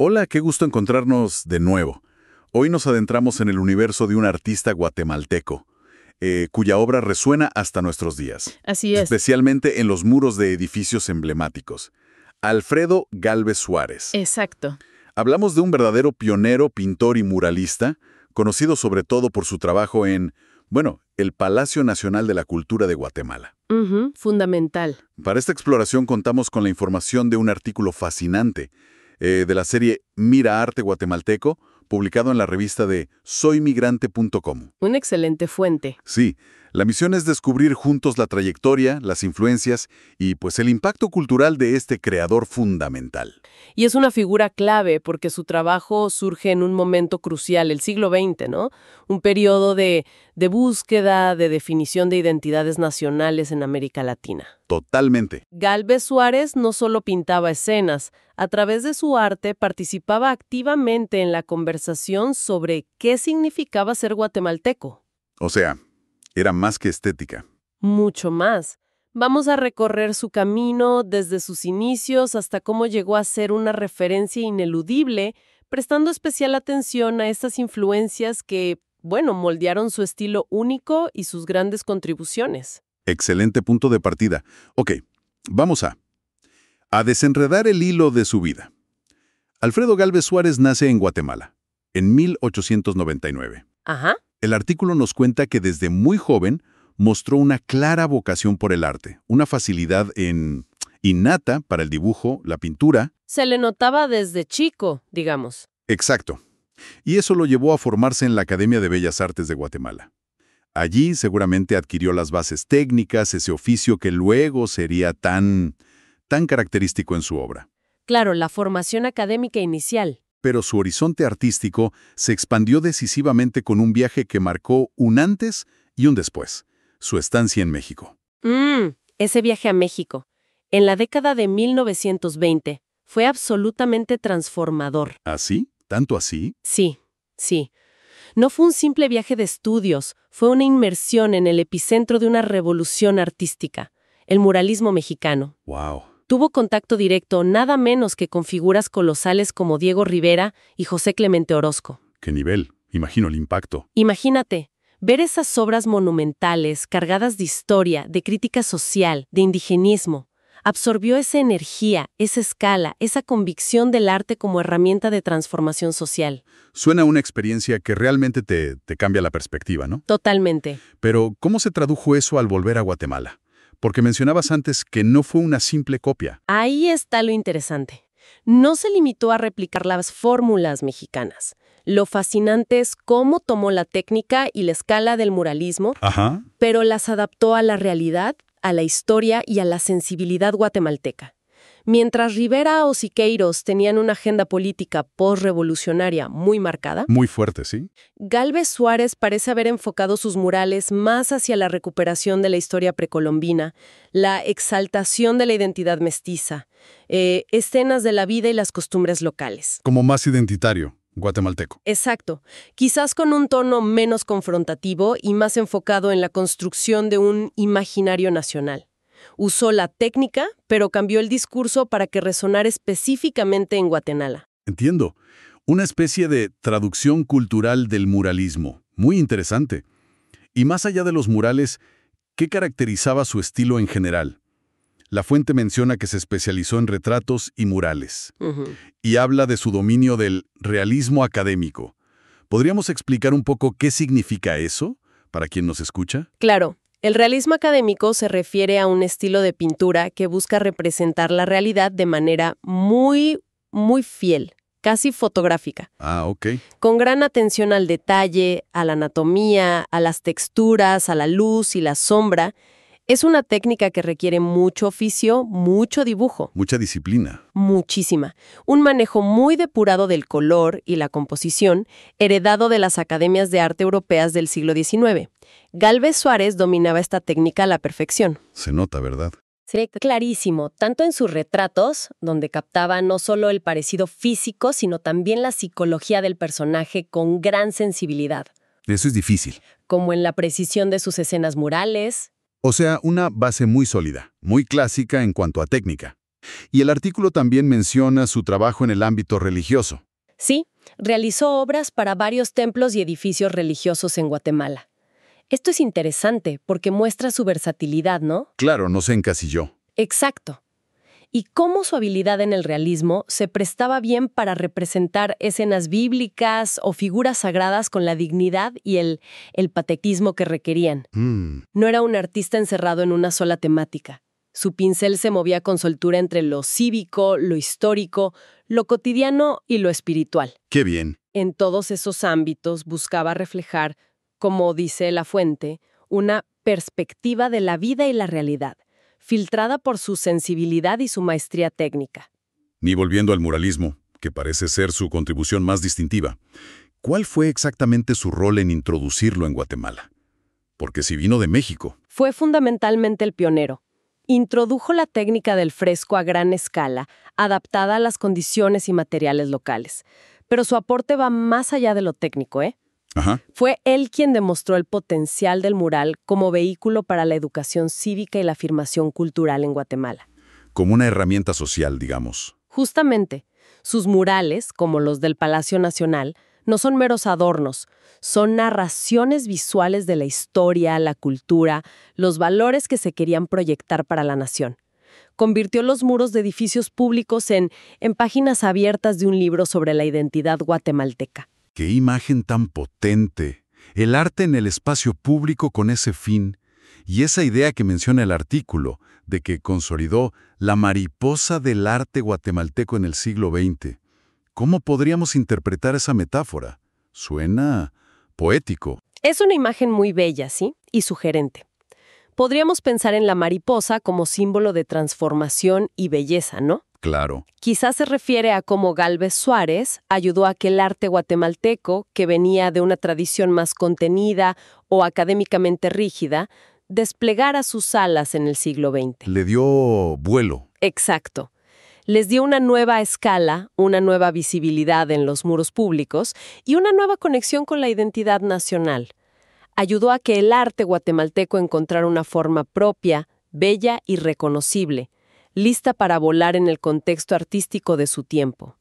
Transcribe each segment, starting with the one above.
Hola, qué gusto encontrarnos de nuevo. Hoy nos adentramos en el universo de un artista guatemalteco, cuya obra resuena hasta nuestros días, Así es. especialmente en los muros de edificios emblemáticos. Alfredo Gálvez Suárez. Exacto. Hablamos de un verdadero pionero, pintor y muralista, conocido sobre todo por su trabajo en, el Palacio Nacional de la Cultura de Guatemala. Fundamental. Para esta exploración contamos con la información de un artículo fascinante de la serie Mira Arte Guatemalteco, publicado en la revista de soymigrante.com. Una excelente fuente. Sí, la misión es descubrir juntos la trayectoria, las influencias y pues el impacto cultural de este creador fundamental. Y es una figura clave porque su trabajo surge en un momento crucial, el siglo XX, ¿no? Un periodo de búsqueda, de definición de identidades nacionales en América Latina. Totalmente. Gálvez Suárez no solo pintaba escenas, a través de su arte participaba activamente en la conversación sobre qué significaba ser guatemalteco. O sea, era más que estética. Mucho más. Vamos a recorrer su camino desde sus inicios hasta cómo llegó a ser una referencia ineludible, prestando especial atención a estas influencias que, moldearon su estilo único y sus grandes contribuciones. Excelente punto de partida. Ok, vamos a desenredar el hilo de su vida. Alfredo Gálvez Suárez nace en Guatemala, en 1899. Ajá. El artículo nos cuenta que desde muy joven mostró una clara vocación por el arte, una facilidad innata para el dibujo, la pintura. Se le notaba desde chico, digamos. Exacto. Y eso lo llevó a formarse en la Academia de Bellas Artes de Guatemala. Allí seguramente adquirió las bases técnicas, ese oficio que luego sería tan característico en su obra. Claro, la formación académica inicial. Pero su horizonte artístico se expandió decisivamente con un viaje que marcó un antes y un después, su estancia en México. Ese viaje a México, en la década de 1920, fue absolutamente transformador. ¿Así? ¿Tanto así? Sí. No fue un simple viaje de estudios, fue una inmersión en el epicentro de una revolución artística, el muralismo mexicano. ¡Wow! Tuvo contacto directo nada menos que con figuras colosales como Diego Rivera y José Clemente Orozco. ¡Qué nivel! Imagino el impacto. Imagínate, ver esas obras monumentales, cargadas de historia, de crítica social, de indigenismo. Absorbió esa energía, esa escala, esa convicción del arte como herramienta de transformación social. Suena una experiencia que realmente te cambia la perspectiva, ¿no? Totalmente. Pero, ¿cómo se tradujo eso al volver a Guatemala? Porque mencionabas antes que no fue una simple copia. Ahí está lo interesante. No se limitó a replicar las fórmulas mexicanas. Lo fascinante es cómo tomó la técnica y la escala del muralismo, pero las adaptó a la realidad, a la historia y a la sensibilidad guatemalteca. Mientras Rivera o Siqueiros tenían una agenda política postrevolucionaria muy marcada, Muy fuerte, ¿sí? Gálvez Suárez parece haber enfocado sus murales más hacia la recuperación de la historia precolombina, la exaltación de la identidad mestiza, escenas de la vida y las costumbres locales. Como más identitario, guatemalteco. Exacto, quizás con un tono menos confrontativo y más enfocado en la construcción de un imaginario nacional. Usó la técnica, pero cambió el discurso para que resonara específicamente en Guatemala. Entiendo. Una especie de traducción cultural del muralismo. Muy interesante. Y más allá de los murales, ¿qué caracterizaba su estilo en general? La fuente menciona que se especializó en retratos y murales. Y habla de su dominio del realismo académico. ¿Podríamos explicar un poco qué significa eso para quien nos escucha? Claro. El realismo académico se refiere a un estilo de pintura que busca representar la realidad de manera muy fiel, casi fotográfica. Ok. Con gran atención al detalle, a la anatomía, a las texturas, a la luz y la sombra. Es una técnica que requiere mucho oficio, mucho dibujo. Mucha disciplina. Muchísima. Un manejo muy depurado del color y la composición, heredado de las academias de arte europeas del siglo XIX. Gálvez Suárez dominaba esta técnica a la perfección. Se nota, ¿verdad? Sí, clarísimo, tanto en sus retratos, donde captaba no solo el parecido físico, sino también la psicología del personaje con gran sensibilidad. Eso es difícil. Como en la precisión de sus escenas murales. O sea, una base muy sólida, muy clásica en cuanto a técnica. Y el artículo también menciona su trabajo en el ámbito religioso. Sí, realizó obras para varios templos y edificios religiosos en Guatemala. Esto es interesante porque muestra su versatilidad, ¿no? Claro, no se encasilló. Exacto. Y cómo su habilidad en el realismo se prestaba bien para representar escenas bíblicas o figuras sagradas con la dignidad y el patetismo que requerían. No era un artista encerrado en una sola temática. Su pincel se movía con soltura entre lo cívico, lo histórico, lo cotidiano y lo espiritual. ¡Qué bien! En todos esos ámbitos buscaba reflejar, como dice la fuente, una perspectiva de la vida y la realidad, filtrada por su sensibilidad y su maestría técnica. Ni volviendo al muralismo, que parece ser su contribución más distintiva. ¿Cuál fue exactamente su rol en introducirlo en Guatemala? Porque si vino de México. Fue fundamentalmente el pionero. Introdujo la técnica del fresco a gran escala, adaptada a las condiciones y materiales locales. Pero su aporte va más allá de lo técnico, ¿eh? Ajá. Fue él quien demostró el potencial del mural como vehículo para la educación cívica y la afirmación cultural en Guatemala. Como una herramienta social, digamos. Justamente, sus murales, como los del Palacio Nacional, no son meros adornos, son narraciones visuales de la historia, la cultura, los valores que se querían proyectar para la nación. Convirtió los muros de edificios públicos en páginas abiertas de un libro sobre la identidad guatemalteca. ¡Qué imagen tan potente! El arte en el espacio público con ese fin, y esa idea que menciona el artículo, de que consolidó la mariposa del arte guatemalteco en el siglo XX. ¿Cómo podríamos interpretar esa metáfora? Suena poético. Es una imagen muy bella, ¿sí? Y sugerente. Podríamos pensar en la mariposa como símbolo de transformación y belleza, ¿no? Claro. Quizás se refiere a cómo Gálvez Suárez ayudó a que el arte guatemalteco, que venía de una tradición más contenida o académicamente rígida, desplegara sus alas en el siglo XX. Le dio vuelo. Exacto. Les dio una nueva escala, una nueva visibilidad en los muros públicos y una nueva conexión con la identidad nacional. Ayudó a que el arte guatemalteco encontrara una forma propia, bella y reconocible, lista para volar en el contexto artístico de su tiempo.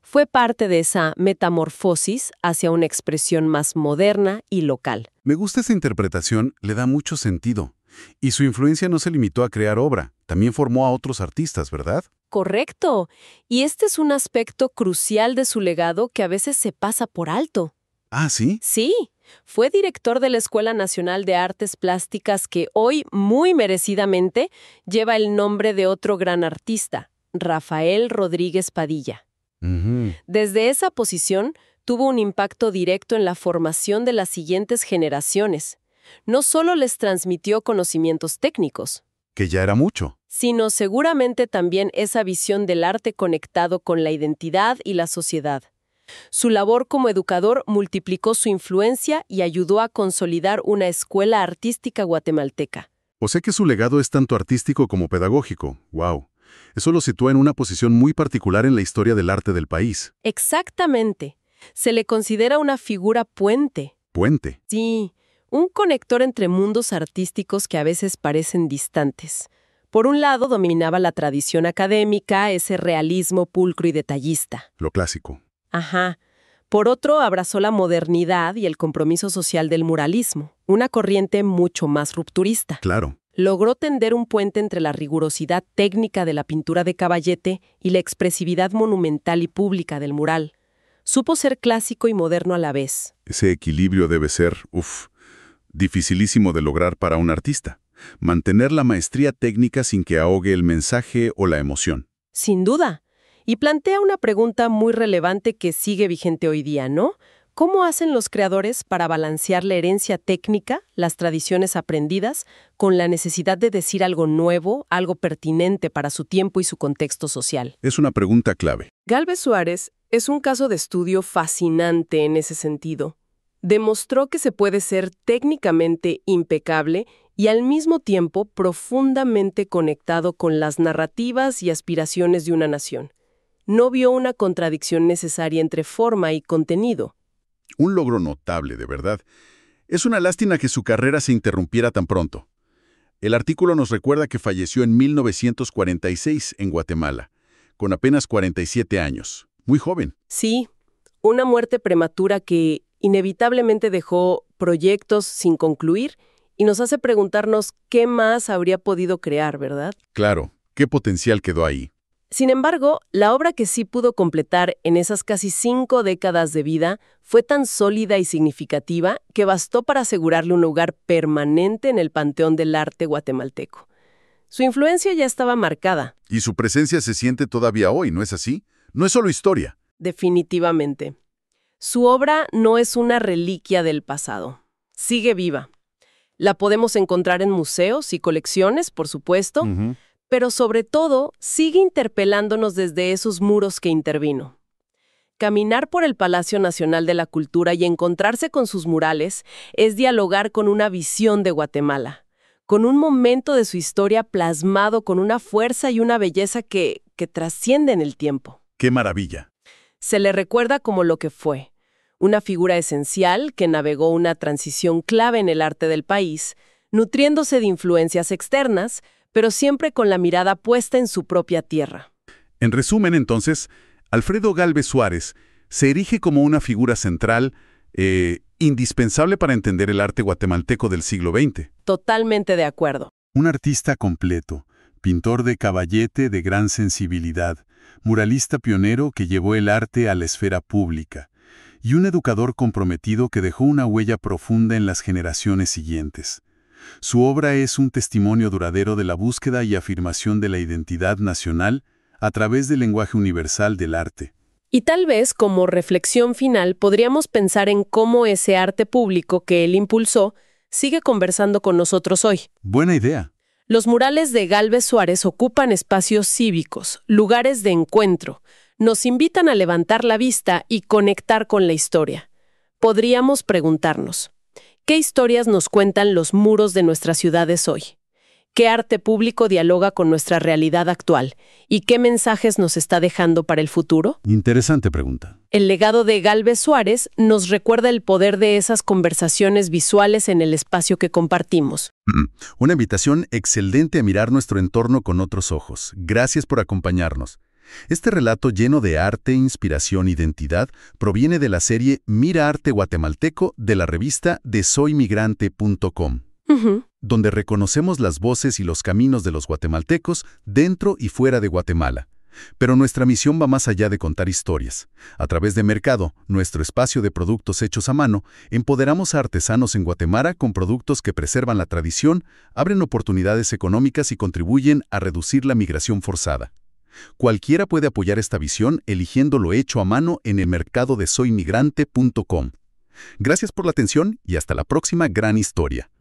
Fue parte de esa metamorfosis hacia una expresión más moderna y local. Me gusta esa interpretación, le da mucho sentido. Y su influencia no se limitó a crear obra, también formó a otros artistas, ¿verdad? Correcto. Y este es un aspecto crucial de su legado que a veces se pasa por alto. ¿Ah, sí? Sí, fue director de la Escuela Nacional de Artes Plásticas que hoy, muy merecidamente, lleva el nombre de otro gran artista, Rafael Rodríguez Padilla. Desde esa posición, tuvo un impacto directo en la formación de las siguientes generaciones. No solo les transmitió conocimientos técnicos, Que ya era mucho. sino seguramente también esa visión del arte conectado con la identidad y la sociedad. Su labor como educador multiplicó su influencia y ayudó a consolidar una escuela artística guatemalteca. O sea que su legado es tanto artístico como pedagógico. ¡Wow! Eso lo sitúa en una posición muy particular en la historia del arte del país. Exactamente. Se le considera una figura puente. Puente. Sí, un conector entre mundos artísticos que a veces parecen distantes. Por un lado, dominaba la tradición académica, ese realismo pulcro y detallista. Lo clásico. Ajá. Por otro, abrazó la modernidad y el compromiso social del muralismo, una corriente mucho más rupturista. Claro. Logró tender un puente entre la rigurosidad técnica de la pintura de Caballete y la expresividad monumental y pública del mural. Supo ser clásico y moderno a la vez. Ese equilibrio debe ser, dificilísimo de lograr para un artista. Mantener la maestría técnica sin que ahogue el mensaje o la emoción. Sin duda. Y plantea una pregunta muy relevante que sigue vigente hoy día, ¿no? ¿Cómo hacen los creadores para balancear la herencia técnica, las tradiciones aprendidas, con la necesidad de decir algo nuevo, algo pertinente para su tiempo y su contexto social? Es una pregunta clave. Gálvez Suárez es un caso de estudio fascinante en ese sentido. Demostró que se puede ser técnicamente impecable y al mismo tiempo profundamente conectado con las narrativas y aspiraciones de una nación. No vio una contradicción necesaria entre forma y contenido. Un logro notable, de verdad. Es una lástima que su carrera se interrumpiera tan pronto. El artículo nos recuerda que falleció en 1946 en Guatemala, con apenas 47 años. Muy joven. Sí, una muerte prematura que inevitablemente dejó proyectos sin concluir y nos hace preguntarnos qué más habría podido crear, ¿verdad? Claro, qué potencial quedó ahí. Sin embargo, la obra que sí pudo completar en esas casi 5 décadas de vida fue tan sólida y significativa que bastó para asegurarle un lugar permanente en el panteón del arte guatemalteco. Su influencia ya estaba marcada. Y su presencia se siente todavía hoy, ¿no es así? No es solo historia. Definitivamente. Su obra no es una reliquia del pasado. Sigue viva. La podemos encontrar en museos y colecciones, por supuesto, pero sobre todo sigue interpelándonos desde esos muros que intervino. Caminar por el Palacio Nacional de la Cultura y encontrarse con sus murales es dialogar con una visión de Guatemala, con un momento de su historia plasmado con una fuerza y una belleza que trascienden el tiempo. ¡Qué maravilla! Se le recuerda como lo que fue, una figura esencial que navegó una transición clave en el arte del país, nutriéndose de influencias externas, pero siempre con la mirada puesta en su propia tierra. En resumen, entonces, Alfredo Gálvez Suárez se erige como una figura central, indispensable para entender el arte guatemalteco del siglo XX. Totalmente de acuerdo. Un artista completo, pintor de caballete de gran sensibilidad, muralista pionero que llevó el arte a la esfera pública, y un educador comprometido que dejó una huella profunda en las generaciones siguientes. Su obra es un testimonio duradero de la búsqueda y afirmación de la identidad nacional a través del lenguaje universal del arte. Y tal vez, como reflexión final, podríamos pensar en cómo ese arte público que él impulsó sigue conversando con nosotros hoy. Buena idea. Los murales de Gálvez Suárez ocupan espacios cívicos, lugares de encuentro. Nos invitan a levantar la vista y conectar con la historia. Podríamos preguntarnos, ¿qué historias nos cuentan los muros de nuestras ciudades hoy? ¿Qué arte público dialoga con nuestra realidad actual? ¿Y qué mensajes nos está dejando para el futuro? Interesante pregunta. El legado de Gálvez Suárez nos recuerda el poder de esas conversaciones visuales en el espacio que compartimos. Una invitación excelente a mirar nuestro entorno con otros ojos. Gracias por acompañarnos. Este relato lleno de arte, inspiración e identidad proviene de la serie Mira Arte Guatemalteco de la revista de soymigrante.com, donde reconocemos las voces y los caminos de los guatemaltecos dentro y fuera de Guatemala. Pero nuestra misión va más allá de contar historias. A través de Mercado, nuestro espacio de productos hechos a mano, empoderamos a artesanos en Guatemala con productos que preservan la tradición, abren oportunidades económicas y contribuyen a reducir la migración forzada. Cualquiera puede apoyar esta visión eligiendo lo hecho a mano en el mercado de soymigrante.com. Gracias por la atención y hasta la próxima gran historia.